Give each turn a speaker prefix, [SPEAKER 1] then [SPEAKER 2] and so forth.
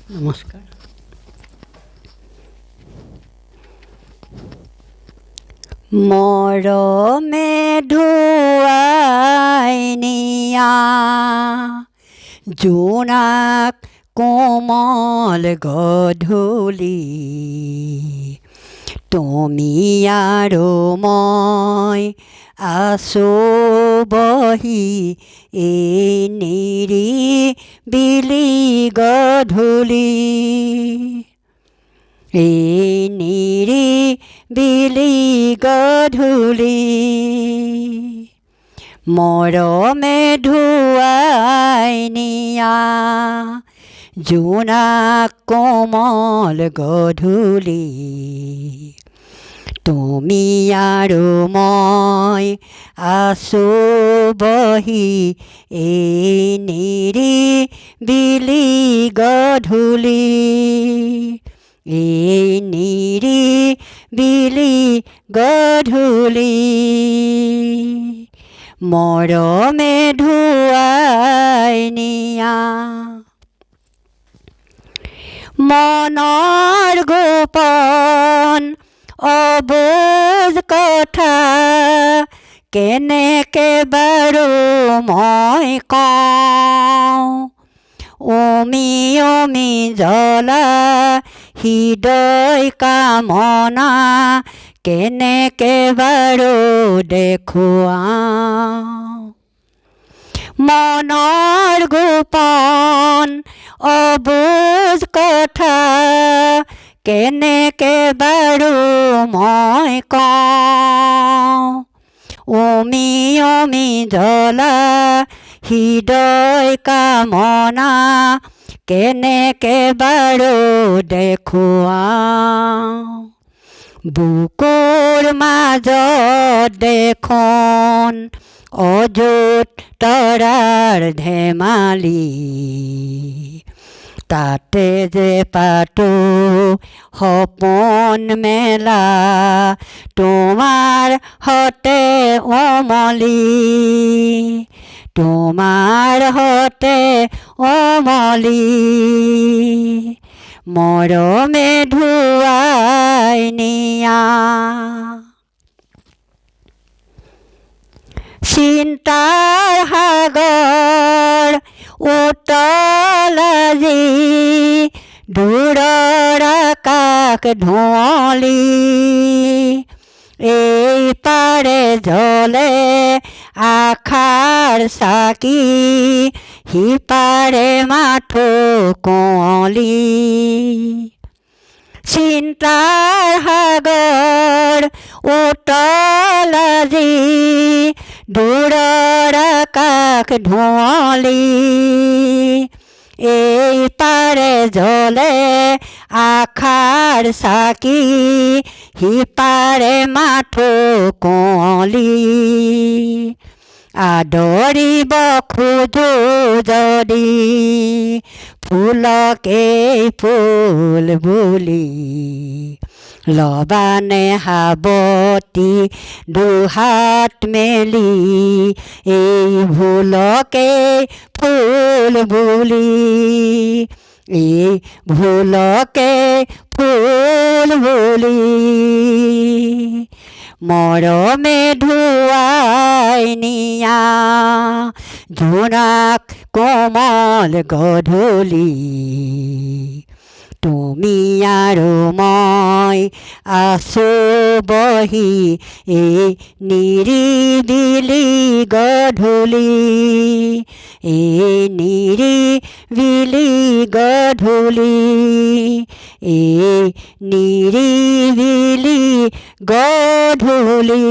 [SPEAKER 1] নমস্কাৰ। মৰমে ধুৱাই নিয়া জোনাক কোমল গধূলি, তুমি আৰু মই আছোঁ বহি এই নিৰিবিলি গধূলি, এই নিৰিবিলি গধূলি। মৰমে ধুৱাই নিয়া জোনাক কোমল গধূলি, তুমি আৰু মই আছোঁ বহি এই নিৰিবিলি গধূলি, এই নিৰিবিলি গধূলি। মৰমে ধুৱাই নিয়া মনৰ গোপন অবুজ কথা কেনেকে বাৰু মই কওঁ, উমি উমি জ্বলা হৃদয় কামনা কেনেকে বাৰু দেখুৱাওঁ। মনৰ গোপন অবুজ কথা কেনেকে বাৰু মই কওঁ, উমি উমি জ্বলা হৃদয় কামনা কেনেকে বাৰু দেখুৱাওঁ। বুকুৰ মাজত দেখোন অযুত তৰাৰ ধেমালি, তাতে যে পাতো সপোন মেলা তোমাৰ হতে অমলি, তোমাৰ হতে অমলি। মৰমে ধুৱাই নিয়া চিন্তাৰ সাগৰ উতল আজি, দূৰৰ আকাশ ধুঁৱলি, এই পাৰে জ্বলে আশাৰ চাকি, সিপাৰে মাথো কুঁৱলী। চিন্তাৰ সাগৰ উতল আজি, দূৰৰ আকাশ ধুঁৱলি, এই পাৰে জ্বলে আশাৰ চাকি, সিপাৰে মাথো কুঁৱলী। আদৰিব খোজো যদি ফুলকেই ফুল বুলি, লবানে সাৱতি দুহাত মেলি, এই ভুলকেই ফুল বুলি, এই ভুলকেই ফুল বুলি। মৰমে ধুৱাই নিয়া জোনাক কোমল গধূলি, তুমি আৰু মই আছোঁ বহি এই নিৰিবিলি গধূলি, এই নিৰিবিলি গধূলি, এই নিৰিবিলি গধূলি।